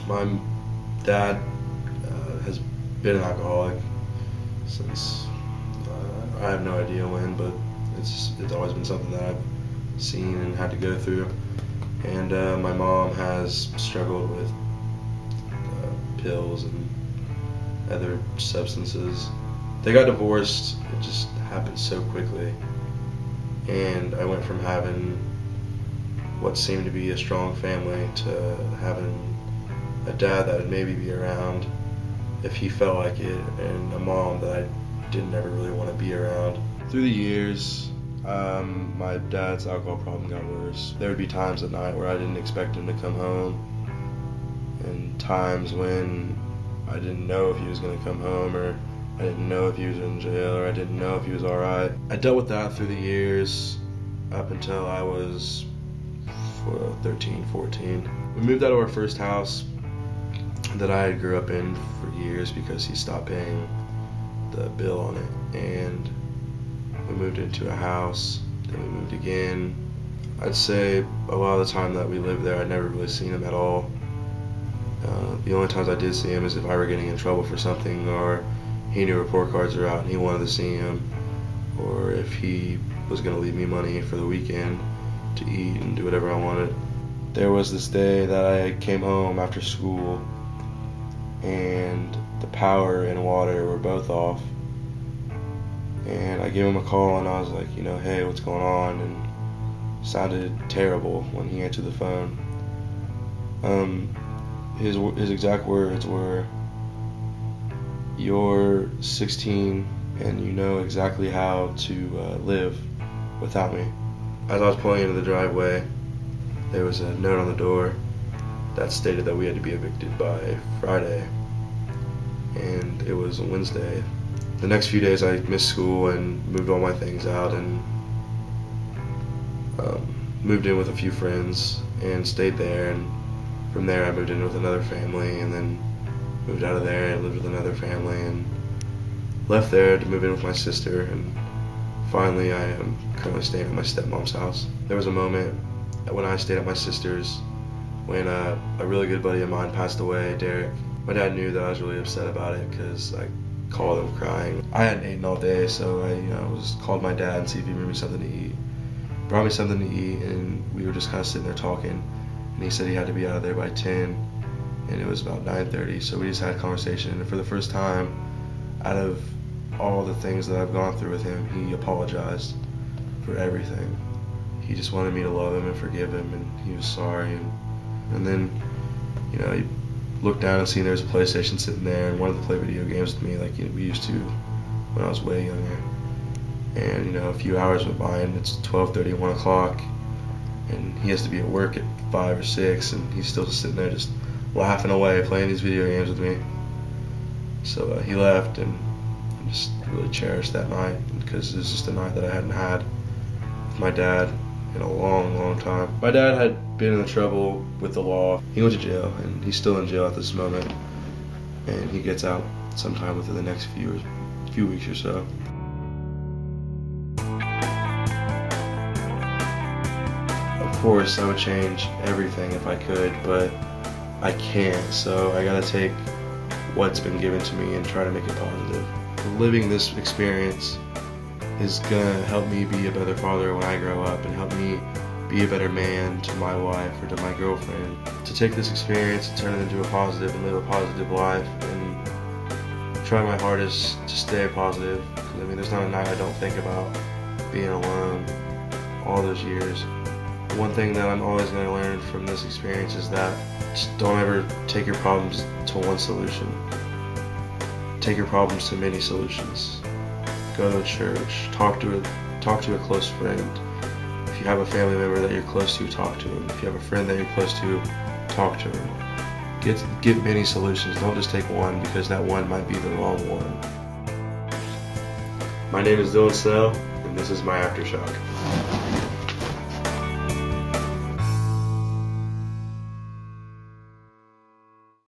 My dad has been an alcoholic since I have no idea when, but it's always been something that I've seen and had to go through. And my mom has struggled with pills and other substances. They got divorced. It just happened so quickly, and I went from having what seemed to be a strong family to having a dad that would maybe be around if he felt like it, and a mom that I didn't ever really want to be around. Through the years, my dad's alcohol problem got worse. There would be times at night where I didn't expect him to come home, and times when I didn't know if he was going to come home, or I didn't know if he was in jail, or I didn't know if he was alright. I dealt with that through the years up until I was 13, 14. We moved out of our first house that I grew up in for years because he stopped paying the bill on it, and we moved into a house, then we moved again. I'd say a lot of the time that we lived there, I'd never really seen him at all. The only times I did see him is if I were getting in trouble for something, or he knew report cards were out and he wanted to see him, or if he was going to leave me money for the weekend to eat and do whatever I wanted. There was this day that I came home after school and the power and water were both off, and I gave him a call and I was like, hey, what's going on? And it sounded terrible when he answered the phone. His exact words were, "You're 16 and you know exactly how to live without me." As I was pulling into the driveway, there was a note on the door that stated that we had to be evicted by Friday, and it was a Wednesday. The next few days I missed school and moved all my things out, and moved in with a few friends and stayed there, and from there I moved in with another family, and then moved out of there and lived with another family, and left there to move in with my sister, and finally I am currently staying at my stepmom's house. There was a moment when I stayed at my sister's when a really good buddy of mine passed away, Derek. My dad knew that I was really upset about it because I called him crying. I hadn't eaten all day, so I called my dad and see if he brought me something to eat. Brought me something to eat, and we were just kind of sitting there talking, and he said he had to be out of there by 10, and it was about 9:30, so we just had a conversation, and for the first time out of all the things that I've gone through with him, he apologized for everything. He just wanted me to love him and forgive him, and he was sorry, and then he looked down and seen there was a PlayStation sitting there and wanted to play video games with me like we used to when I was way younger. And a few hours went by and it's 12:30, 1 o'clock, and he has to be at work at 5 or 6, and he's still sitting there just laughing away playing these video games with me. So he left, and I just really cherished that night because it was just a night that I hadn't had with my dad in a long, long time. My dad had been in trouble with the law. He went to jail, and he's still in jail at this moment, and he gets out sometime within the next few weeks or so. Of course, I would change everything if I could, but I can't, so I gotta take what's been given to me and try to make it positive. Living this experience is gonna help me be a better father when I grow up, and help me be a better man to my wife or to my girlfriend. To take this experience and turn it into a positive and live a positive life, and try my hardest to stay positive. There's not a night I don't think about being alone all those years. One thing that I'm always going to learn from this experience is that just don't ever take your problems to one solution. Take your problems to many solutions. Go to a church, talk to a close friend. If you have a family member that you're close to, talk to them. If you have a friend that you're close to, talk to them. Get many solutions. Don't just take one, because that one might be the wrong one. My name is Snell, and this is my Aftershock.